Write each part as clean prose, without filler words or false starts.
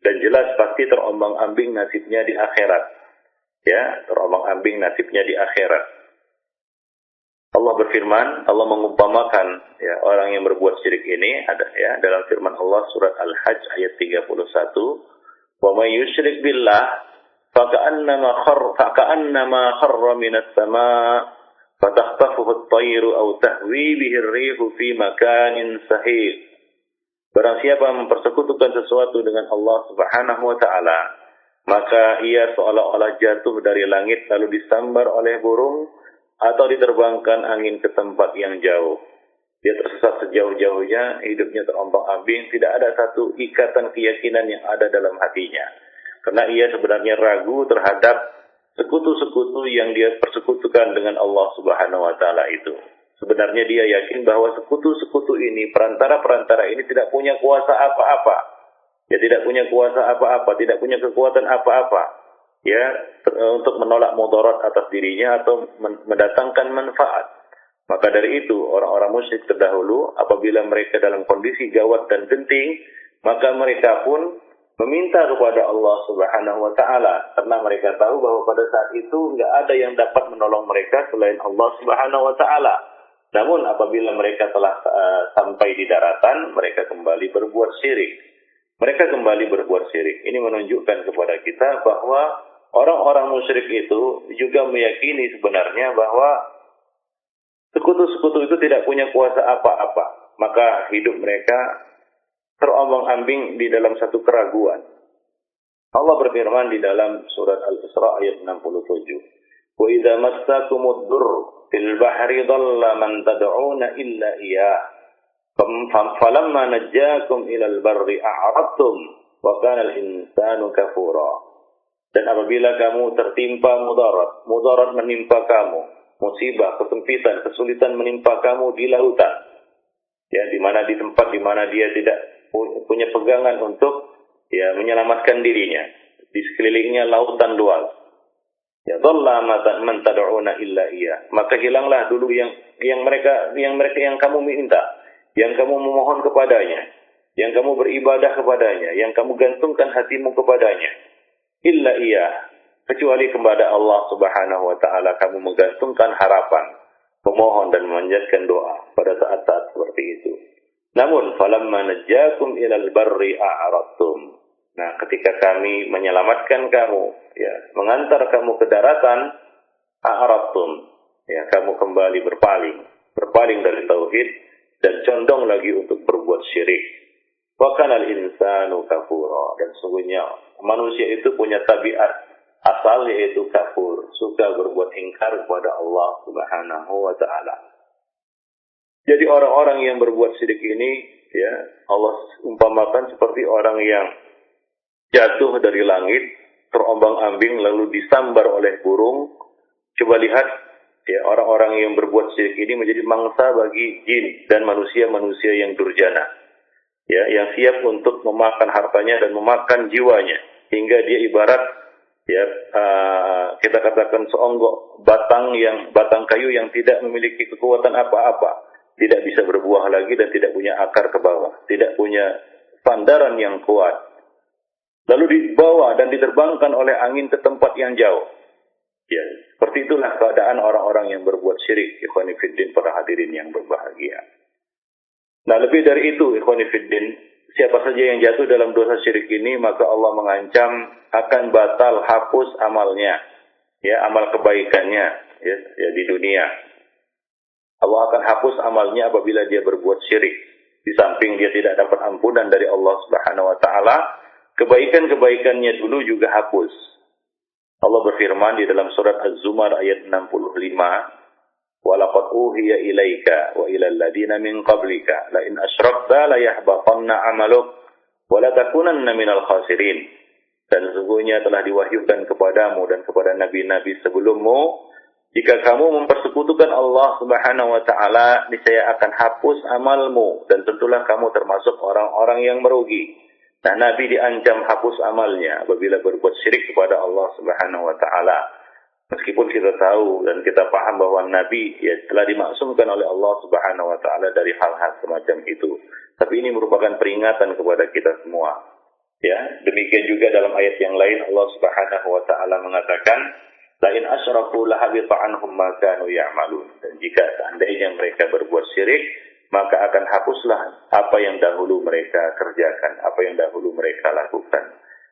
dan jelas pasti terombang-ambing nasibnya di akhirat. Ya, terombang-ambing nasibnya di akhirat. Allah berfirman, Allah mengumpamakan ya orang yang berbuat syirik ini ada ya dalam firman Allah surat Al-Hajj ayat 31, "Wa may yusyrik billah faka'annama kharra minas sama' fatakhtafuhu at-tayru aw tahwi bihi ar-rihu fi makanin sahih." Barang siapa mempersekutukan sesuatu dengan Allah Subhanahu wa taala, maka ia seolah-olah jatuh dari langit lalu disambar oleh burung atau diterbangkan angin ke tempat yang jauh. Dia tersesat sejauh-jauhnya, hidupnya terombang-ambing, tidak ada satu ikatan keyakinan yang ada dalam hatinya. Karena ia sebenarnya ragu terhadap sekutu-sekutu yang dia persekutukan dengan Allah Subhanahu wa taala itu. Sebenarnya dia yakin bahwa sekutu-sekutu ini, perantara-perantara ini tidak punya kuasa apa-apa. Dia tidak punya kuasa apa-apa, tidak punya kekuatan apa-apa. Ya, untuk menolak mudarat atas dirinya atau mendatangkan manfaat. Maka dari itu, orang-orang musyrik terdahulu, apabila mereka dalam kondisi gawat dan genting, maka mereka pun meminta kepada Allah Subhanahu wa taala, karena mereka tahu bahwa pada saat itu enggak ada yang dapat menolong mereka selain Allah Subhanahu wa taala. Namun apabila mereka telah sampai di daratan, mereka kembali berbuat syirik. Mereka kembali berbuat syirik. Ini menunjukkan kepada kita bahwa orang-orang musyrik itu juga meyakini sebenarnya bahwa sekutu-sekutu itu tidak punya kuasa apa-apa. Maka hidup mereka terombang-ambing di dalam satu keraguan. Allah berfirman di dalam surat Al-Isra ayat 67. Wa idza massakumud durr fil bahri dhalla man tad'una illa iyyah. Falamma najjakum ilal barri a'radtum wa kana al-insanu kafura. Dan apabila kamu tertimpa mudarat menimpa kamu, musibah, kesempitan, kesulitan menimpa kamu di lautan, ya di tempat di mana dia tidak punya pegangan untuk ya menyelamatkan dirinya, di sekelilingnya lautan luas. Ya dhalla man tad'una illa iyyah. Maka hilanglah dulu yang kamu minta, yang kamu memohon kepadanya, yang kamu beribadah kepadanya, yang kamu gantungkan hatimu kepadanya. Illa iya, kecuali kepada Allah Subhanahu wa taala kamu menggantungkan harapan, memohon dan memanjatkan doa pada saat-saat seperti itu. Namun falamma najjakum ilal barri a'radtum. Nah, ketika kami menyelamatkan kamu, ya, mengantar kamu ke daratan, a'radtum, ya, kamu kembali berpaling dari tauhid dan condong lagi untuk berbuat syirik. Wa kana al-insanu kafura, dan sungguhnya manusia itu punya tabiat asal yaitu kafur, suka berbuat ingkar kepada Allah Subhanahu wa taala. Jadi orang-orang yang berbuat syirik ini ya Allah umpamakan seperti orang yang jatuh dari langit, terombang-ambing lalu disambar oleh burung. Coba lihat ya orang-orang yang berbuat syirik ini menjadi mangsa bagi jin dan manusia-manusia yang durjana. Ya, yang siap untuk memakan hartanya dan memakan jiwanya hingga dia ibarat ya kita katakan seonggok batang kayu yang tidak memiliki kekuatan apa-apa, tidak bisa berbuah lagi dan tidak punya akar ke bawah, tidak punya sandaran yang kuat. Lalu dibawa dan diterbangkan oleh angin ke tempat yang jauh. Ya, seperti itulah keadaan orang-orang yang berbuat syirik. Ikhwani fiddin, para hadirin yang berbahagia. Nah, lebih dari itu, ikhwani fiddin, siapa saja yang jatuh dalam dosa syirik ini, maka Allah mengancam akan batal hapus amalnya, ya, amal kebaikannya, ya di dunia. Allah akan hapus amalnya apabila dia berbuat syirik. Di samping dia tidak dapat ampunan dari Allah Subhanahu wa taala, kebaikan-kebaikannya dulu juga hapus. Allah berfirman di dalam surat Az-Zumar ayat 65, وَلَقَدْ أُوحِيَ إِلَيْكَ وَإِلَى الَّذِينَ مِنْ قَبْلِكَ لَئِنْ أَشْرَكْتَ لَيَحْبَطَنَّ عَمَلُكَ وَلَتَكُونَنَّ مِنَ الْخَاسِرِينَ. Dan sesungguhnya telah diwahyukan kepadamu dan kepada nabi-nabi sebelummu, jika kamu mempersekutukan Allah Subhanahu wa taala, niscaya akan hapus amalmu dan tentulah kamu termasuk orang-orang yang merugi. Nah, Nabi diancam hapus amalnya apabila berbuat syirik kepada Allah Subhanahu wa taala. Meskipun kita tahu dan kita paham bahwa Nabi ya telah dimaksumkan oleh Allah Subhanahu wa taala dari hal-hal semacam itu, tapi ini merupakan peringatan kepada kita semua. Ya, demikian juga dalam ayat yang lain Allah Subhanahu wa taala mengatakan, "La in asyraku la habita anhum ma kanu ya'malun." Dan jika seandainya mereka berbuat syirik, maka akan hapuslah apa yang dahulu mereka kerjakan, apa yang dahulu mereka lakukan.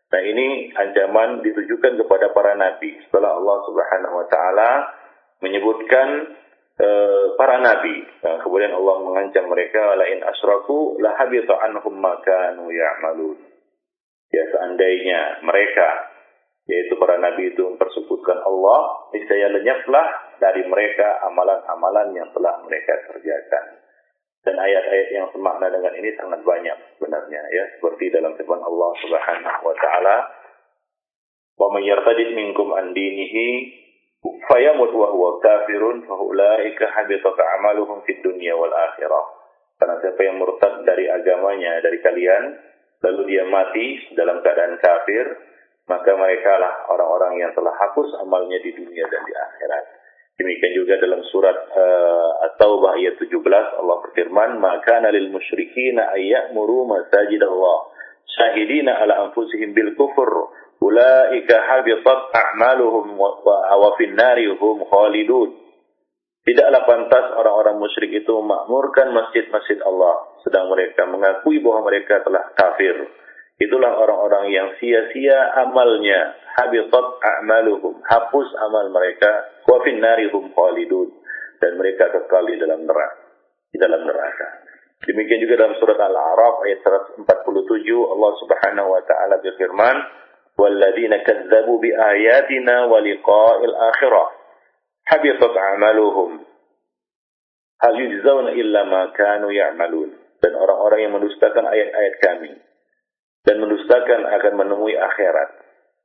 Nah, ini ancaman ditujukan kepada para nabi. Setelah Allah Subhanahu wa taala menyebutkan para nabi, nah, kemudian Allah mengancam mereka, "La in asyraku la habita anhum ma kanu ya'malun." Ya, seandainya mereka, yaitu para nabi itu mempersekutukan Allah, niscaya lenyaplah dari mereka amalan-amalan yang telah mereka kerjakan. Dan ayat-ayat yang semakna dengan ini sangat banyak sebenarnya, ya, seperti dalam firman Allah Subhanahu wa taala, "Wa may yartadid minkum an dinihi fayamut wa huwa kafirun fa ulaika habitat a'maluhum fid dunya wal akhirah." Karena siapa yang murtad dari agamanya dari kalian lalu dia mati dalam keadaan kafir, maka mereka lah orang-orang yang telah hapus amalnya di dunia dan di akhirat. Demikian juga dalam surat At-Taubah ayat 17 Allah berfirman, "Maka lil musyrikina ayyamuru masajidallah syahidina ala anfusihim bil kufur ulaika habitat a'maluhum wa fin nari hum khalidun." Tidaklah pantas orang-orang musyrik itu memakmurkan masjid-masjid Allah sedang mereka mengakui bahwa mereka telah kafir. Itulah orang-orang yang sia-sia amalnya, habitat a'maluhum, hapus amal mereka, wa fin narihum khalidun, dan mereka kekal di dalam neraka. Demikian juga dalam surat Al-A'raf ayat 147 Allah Subhanahu wa taala berfirman, "Walladzina kadzdzabu biayatina wa liqa'il akhirah habitat a'maluhum hal yujzauna illa ma kanu ya'malun." Dan orang-orang yang mendustakan ayat-ayat kami dan mendustakan akan menemui akhirat,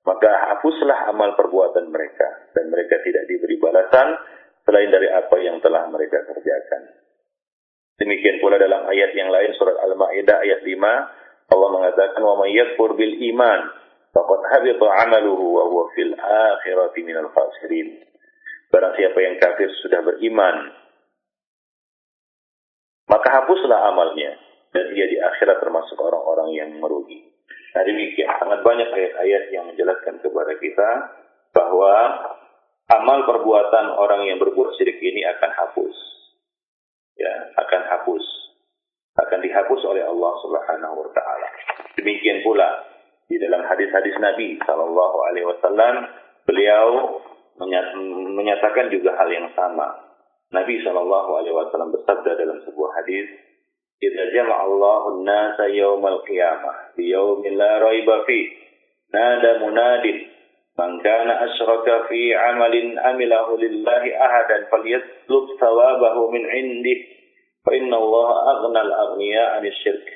maka hapuslah amal perbuatan mereka dan mereka tidak diberi balasan selain dari apa yang telah mereka kerjakan. Demikian pula dalam ayat yang lain surat Al-Maidah ayat 5 Allah mengatakan, "Wa may yakfur bil iman faqad habita 'amaluhu wa huwa fil akhirati minal khasirin." Barang siapa yang kafir sudah beriman, maka hapuslah amalnya dan dia di akhirat termasuk orang-orang yang merugi. Nah, demikian sangat banyak ayat-ayat yang menjelaskan kepada kita bahwa amal perbuatan orang yang berbuat syirik ini akan hapus. Ya, akan dihapus oleh Allah Subhanahu wa taala. Demikian pula di dalam hadis-hadis Nabi sallallahu alaihi wasallam, beliau menyatakan juga hal yang sama. Nabi sallallahu alaihi wasallam bersabda dalam sebuah hadis, "Idza jama'a Allahu an-nasa yaumal qiyamah bi yaumin la raiba fi, nada munadin, man kana asyraka fi 'amalin amilahu lillahi ahadan falyatlub thawabahu min 'indih, fa inna Allaha aghnal aghniya 'anil syirk."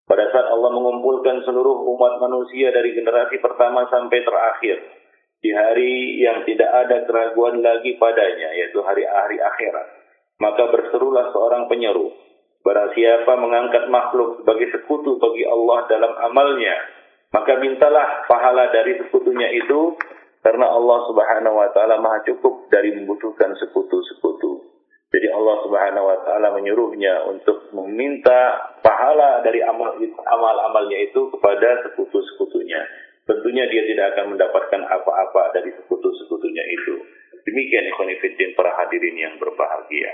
Pada saat Allah mengumpulkan seluruh umat manusia dari generasi pertama sampai terakhir, di hari yang tidak ada keraguan lagi padanya, yaitu hari akhirat, maka berserulah seorang penyeru, "Barang siapa mengangkat makhluk sebagai sekutu bagi Allah dalam amalnya, maka mintalah pahala dari sekutunya itu, karena Allah Subhanahu wa taala Maha cukup dari membutuhkan sekutu-sekutu." Jadi Allah Subhanahu wa taala menyuruhnya untuk meminta pahala dari amal-amalnya itu kepada sekutu-sekutunya. Tentunya dia tidak akan mendapatkan apa-apa dari sekutu-sekutunya itu. Demikian ikhwan fillah para hadirin yang berbahagia.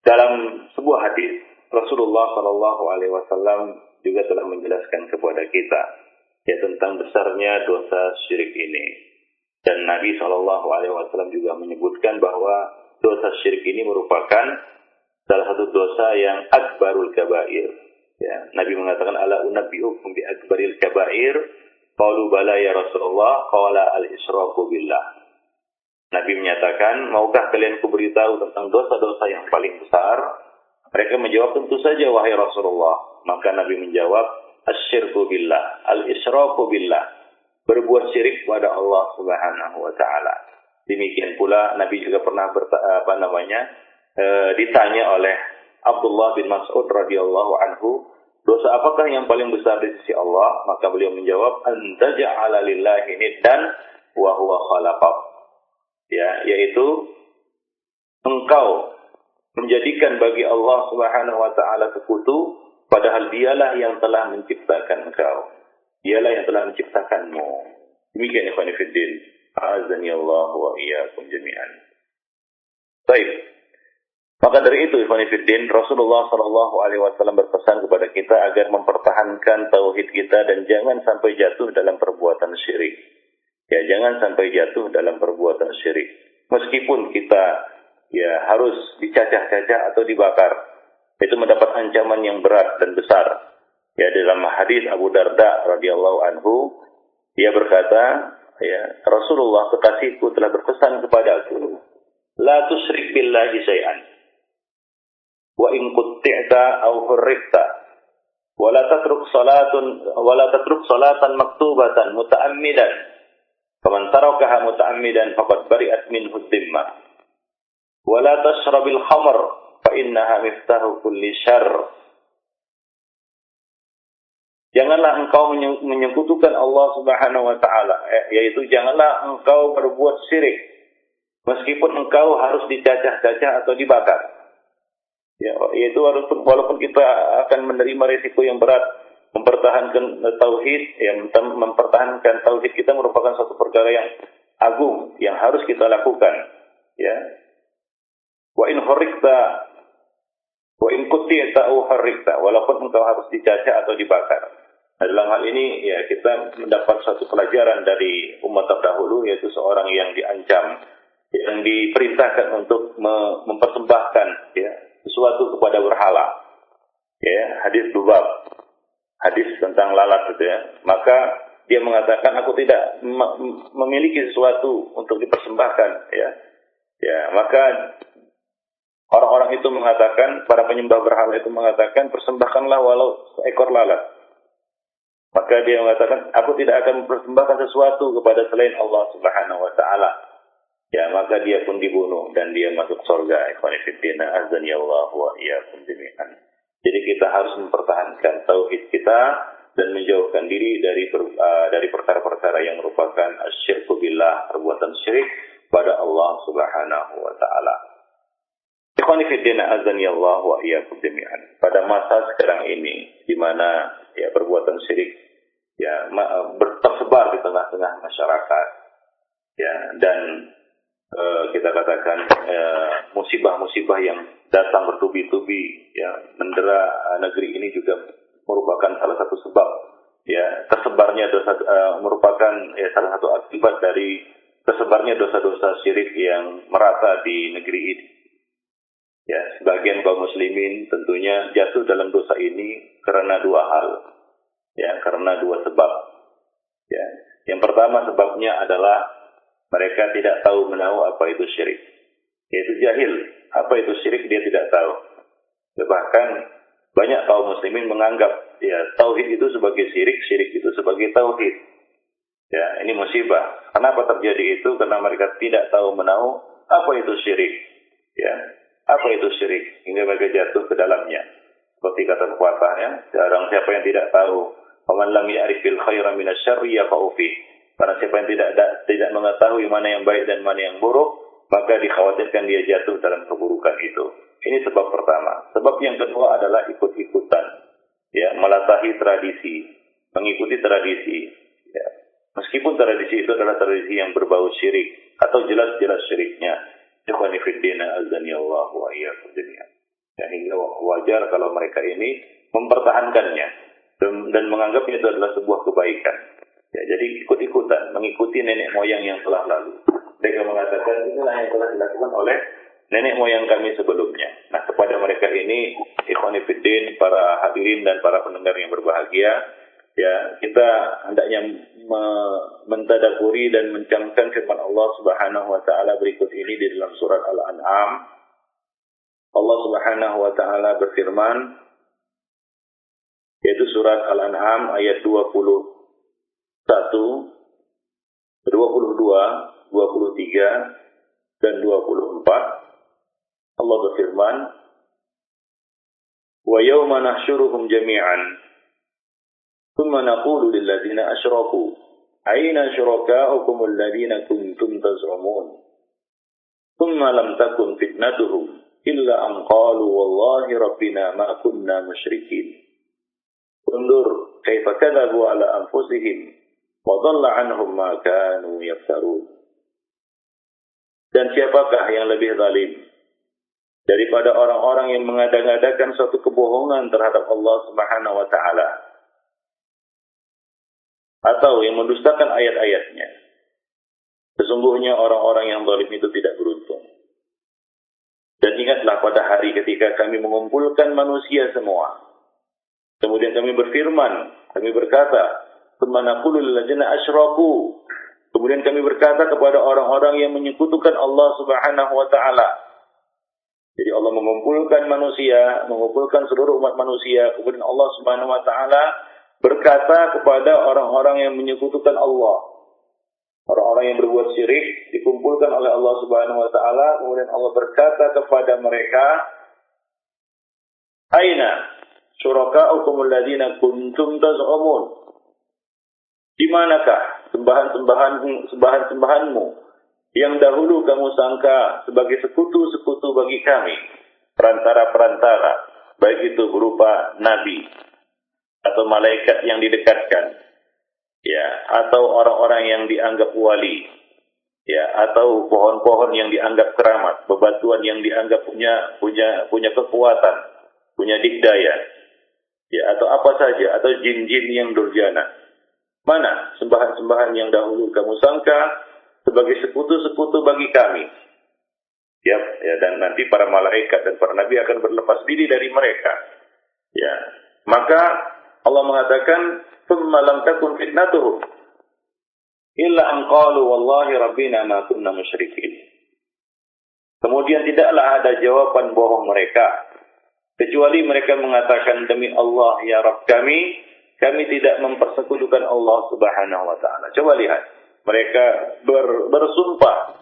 Dalam sebuah hadis, Rasulullah sallallahu alaihi wasallam juga telah menjelaskan kepada kita ya tentang besarnya dosa syirik ini. Dan Nabi sallallahu alaihi wasallam juga menyebutkan bahwa dosa syirik ini merupakan salah satu dosa yang akbarul kabair. Ya, Nabi mengatakan, "Ala unabbiukum bi akbaril kabair?" Qalu bala ya Rasulullah, qala al-isyraku billah. Nabi menyatakan, "Maukah kalian kuberitahu tentang dosa-dosa yang paling besar?" Mereka menjawab, "Tentu saja wahai Rasulullah." Maka Nabi menjawab, "Asyirku billah, al-isyraku billah." Berbuat syirik kepada Allah Subhanahu wa taala. Demikian pula Nabi juga pernah ditanya oleh Abdullah bin Mas'ud radhiyallahu anhu, "Dosa apakah yang paling besar di sisi Allah?" Maka beliau menjawab, "Antaja'ala lillahi niddan wa huwa khalaqak." Ya, yaitu engkau menjadikan bagi Allah Subhanahu wa taala sekutu Padahal dialah yang telah menciptakan engkau. Dialah yang telah menciptakanmu. Demikian ikhwan fillah. A'azzani Allah wa iyyakum jami'an. Baik. Maka dari itu ikhwan fillah, Rasulullah sallallahu alaihi wasallam berpesan kepada kita agar mempertahankan tauhid kita dan jangan sampai jatuh dalam perbuatan syirik. Ya, jangan sampai jatuh dalam perbuatan syirik. Meskipun kita harus dicacah-cacah atau dibakar, itu mendapat ancaman yang berat dan besar. Ya, dalam hadis Abu Darda radhiyallahu anhu, dia berkata, Rasulullah kekasihku telah berpesan kepadaku, la tusyrik billahi syai'an wa in qutti'ta aw hurrifta wa la tatruk salatan maktubatan muta'ammidan faman tarakaha muta'ammidan faqad bari'at minhu dhimmah wa la tashrabil khamr fa innaha miftahu kulli syarr. Janganlah engkau menyekutukan Allah Subhanahu wa taala, yaitu janganlah engkau berbuat syirik meskipun engkau harus dicacah-cacah atau dibakar. Ya, yaitu walaupun kita akan menerima risiko yang berat mempertahankan tauhid, mempertahankan tauhid kita merupakan suatu perkara yang agung yang harus kita lakukan, ya. Wa in hurrikta wa in qutti'ta aw hurrikta, walaupun engkau harus dicacah atau dibakar. Nah, dalam hal ini kita mendapat satu pelajaran dari umat terdahulu, yaitu seorang yang diancam, yang diperintahkan untuk mempersembahkan sesuatu kepada berhala. Hadis Lubab, hadis tentang lalat itu maka dia mengatakan aku tidak memiliki sesuatu untuk dipersembahkan maka orang-orang itu mengatakan, para penyembah berhala itu mengatakan, persembahkanlah walau seekor lalat. Maka dia mengatakan, aku tidak akan mempersembahkan sesuatu kepada selain Allah Subhanahu wa taala. Ya, maka dia pun dibunuh dan dia masuk surga. Ikhwan fillah, azani Allah wa iyyakum jami'an. Jadi kita harus mempertahankan tauhid kita dan menjauhkan diri dari perkara-perkara yang merupakan asyirku billah, perbuatan syirik pada Allah Subhanahu wa taala. Ikhwan fillah, azani Allah wa iyyakum jami'an. Pada masa sekarang ini di mana perbuatan syirik tersebar di tengah-tengah masyarakat, dan kita katakan musibah-musibah yang datang bertubi-tubi mendera negeri ini juga merupakan salah satu sebab tersebarnya dosa, merupakan salah satu akibat dari tersebarnya dosa-dosa syirik yang merata di negeri ini. Sebagian kaum muslimin tentunya jatuh dalam dosa ini karena dua hal. Karena dua sebab. Yang pertama sebabnya adalah mereka tidak tahu menahu apa itu syirik. Yaitu jahil. Apa itu syirik dia tidak tahu. Bahkan banyak kaum muslimin menganggap tauhid itu sebagai syirik, syirik itu sebagai tauhid. Ini musibah. Kenapa terjadi itu? Karena mereka tidak tahu menahu apa itu syirik. Apa itu syirik? Hingga mereka jatuh ke dalamnya. Seperti kata pepatah, jarang siapa yang tidak tahu. Faman lam ya'rifil khaira minasyarri yaqa'u fi. Karena siapa yang tidak mengetahui mana yang baik dan mana yang buruk, maka dikhawatirkan dia jatuh dalam keburukan itu. Ini sebab pertama. Sebab yang kedua adalah ikut-ikutan. Melatahi tradisi, mengikuti tradisi. Meskipun tradisi itu adalah tradisi yang berbau syirik atau jelas-jelas syiriknya. Ikhwan fillah, azani Allah wa iyyakum jami'an. Hingga wajar kalau mereka ini mempertahankannya dan menganggapnya itu adalah sebuah kebaikan. Jadi ikut-ikutan, mengikuti nenek moyang yang telah lalu. Mereka mengatakan inilah yang telah dilakukan oleh nenek moyang kami sebelumnya. Nah, kepada mereka ini, ikhwan fillah, para hadirin dan para pendengar yang berbahagia, kita hendaknya mentadaburi dan mencamkan firman Allah Subhanahu wa taala berikut ini di dalam surat Al-An'am. Allah Subhanahu wa taala berfirman, yaitu surat Al-An'am ayat 21, 22, 23 dan 24. Allah berfirman, wa yawma nahsyuruhum jami'an thumma naqulu lil ladzina asyraku aina syurakaukum alladhina kuntum taz'umun thumma lam takun fitnatuhum illa an qalu wallahi rabbina ma kunna musyrikin Undur kaifa kadzabu ala anfusihim wa dhalla 'anhum ma kanu yaftarun. Dan siapakah yang lebih zalim daripada orang-orang yang mengada-ngadakan suatu kebohongan terhadap Allah Subhanahu wa taala atau yang mendustakan ayat-ayatnya. Sesungguhnya orang-orang yang zalim itu tidak beruntung. Dan ingatlah pada hari ketika kami mengumpulkan manusia semua. Kemudian kami berfirman, kami berkata, "Tsumma naqulu lil ladzina asyraku." Kemudian kami berkata kepada orang-orang yang menyekutukan Allah Subhanahu wa taala. Jadi Allah mengumpulkan manusia, mengumpulkan seluruh umat manusia, kemudian Allah Subhanahu wa taala berkata kepada orang-orang yang menyekutukan Allah. Orang-orang yang berbuat syirik dikumpulkan oleh Allah Subhanahu wa taala, kemudian Allah berkata kepada mereka, "Aina syuraka'ukum alladziina kuntum taz'umun?" Di manakah sembahan-sembahanmu yang dahulu kamu sangka sebagai sekutu-sekutu bagi kami, perantara-perantara, baik itu berupa nabi atau malaikat yang didekatkan, ya, atau orang-orang yang dianggap wali, ya, atau pohon-pohon yang dianggap keramat, bebatuan yang dianggap punya kekuatan, punya dikdaya, ya, atau apa saja, atau jin-jin yang durjana. Mana sembahan-sembahan yang dahulu kamu sangka sebagai sekutu-sekutu bagi kami? Ya, dan nanti para malaikat dan para nabi akan berlepas diri dari mereka. Ya, maka Allah mengatakan, "Tsumma lam takun fitnatuhum illa an qalu wallahi rabbina ma kunna musyrikin." Kemudian tidaklah ada jawaban bohong mereka kecuali mereka mengatakan, "Demi Allah ya Rabb kami tidak mempersekutukan Allah Subhanahu wa taala." Coba lihat, mereka bersumpah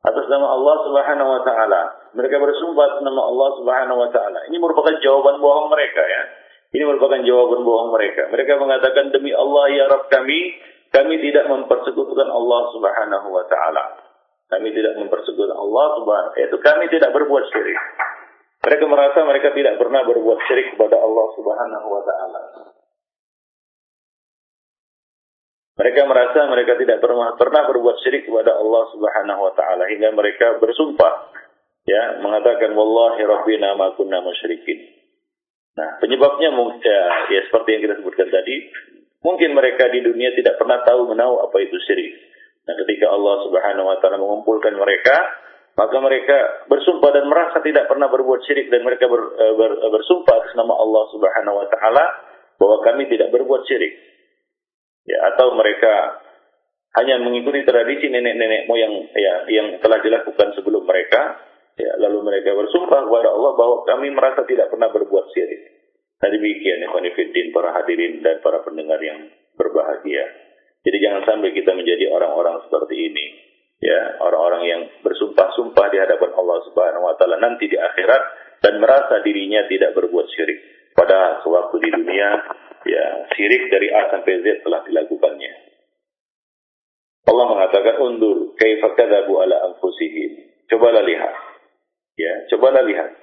atas nama Allah Subhanahu wa taala. Mereka bersumpah atas nama Allah Subhanahu wa taala. Ini merupakan jawaban bohong mereka, ya. Ini merupakan jawaban bohong mereka. Mereka mengatakan, "Demi Allah ya Rabb kami tidak mempersekutukan Allah Subhanahu wa taala." Kami tidak mempersekutukan Allah Subhanahu, yaitu kami tidak berbuat syirik. Mereka merasa mereka tidak pernah berbuat syirik kepada Allah Subhanahu wa taala. Mereka merasa mereka tidak pernah berbuat syirik kepada Allah Subhanahu wa taala hingga mereka bersumpah, ya, mengatakan wallahi rabbina ma kunna musyrikin. Nah, penyebabnya ya seperti yang kita sebutkan tadi, mungkin mereka di dunia tidak pernah tahu menahu apa itu syirik. Nah, ketika Allah Subhanahu wa taala mengumpulkan mereka, maka mereka bersumpah dan merasa tidak pernah berbuat syirik, dan mereka bersumpah atas nama Allah Subhanahu wa taala bahwa kami tidak berbuat syirik. Ya, atau mereka hanya mengikuti tradisi nenek-nenek moyang, ya, yang telah dilakukan sebelum mereka, ya, lalu mereka bersumpah kepada Allah bahwa kami merasa tidak pernah berbuat syirik. Nah, demikian ikhwan fillah, para hadirin dan para pendengar yang berbahagia. Jadi jangan sampai kita menjadi orang-orang seperti ini, ya, orang-orang yang bersumpah-sumpah di hadapan Allah Subhanahu wa taala nanti di akhirat dan merasa dirinya tidak berbuat syirik. Pada waktu di dunia, ya, syirik dari A sampai Z telah dilakukannya. Allah mengatakan, "Undur kaifa kadzabu ala anfusihim." Cobalah lihat. Ya, cobalah lihat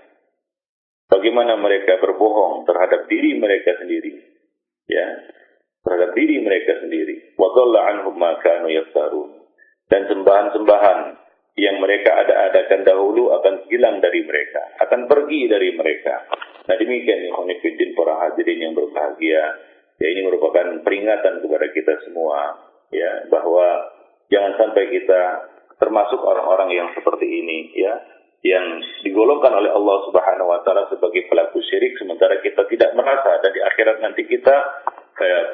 bagaimana mereka berbohong terhadap diri mereka sendiri. Ya, terhadap diri mereka sendiri. Wa dhalla 'anhum ma kanu yaftarun. Dan sembahan-sembahan yang mereka ada-adakan dahulu akan hilang dari mereka, akan pergi dari mereka. Nah, demikian ikhwan fillah, para hadirin yang berbahagia. Ya, ini merupakan peringatan kepada kita semua, ya, bahwa jangan sampai kita termasuk orang-orang yang seperti ini, ya, yang digolongkan oleh Allah Subhanahu wa taala sebagai pelaku syirik, sementara kita tidak merasa, dan di akhirat nanti kita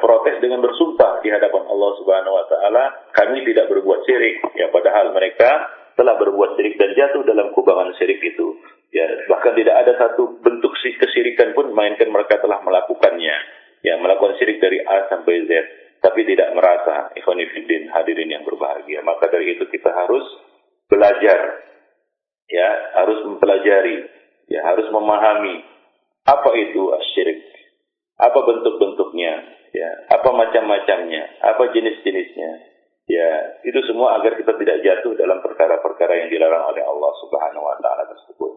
protes dengan bersumpah di hadapan Allah Subhanahu wa taala, kami tidak berbuat syirik, ya, padahal mereka telah berbuat syirik dan jatuh dalam kubangan syirik itu. Ya, bahkan tidak ada satu bentuk kesyirikan pun melainkan mereka telah melakukannya. Ya, melakukan syirik dari A sampai Z, tapi tidak merasa. Ikhwan fillah, hadirin yang berbahagia. Maka dari itu kita harus belajar, ya, harus mempelajari, ya, harus memahami apa itu syirik, apa bentuk-bentuknya, ya, apa macam-macamnya, apa jenis-jenisnya. Ya, itu semua agar kita tidak jatuh dalam perkara-perkara yang dilarang oleh Allah Subhanahu wa taala tersebut.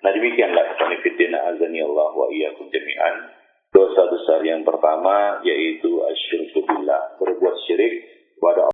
Nah, demikianlah ikhwan fillah, azani Allah wa iyyakum jami'an. Dosa besar yang pertama yaitu asyirku billah, berbuat syirik kepada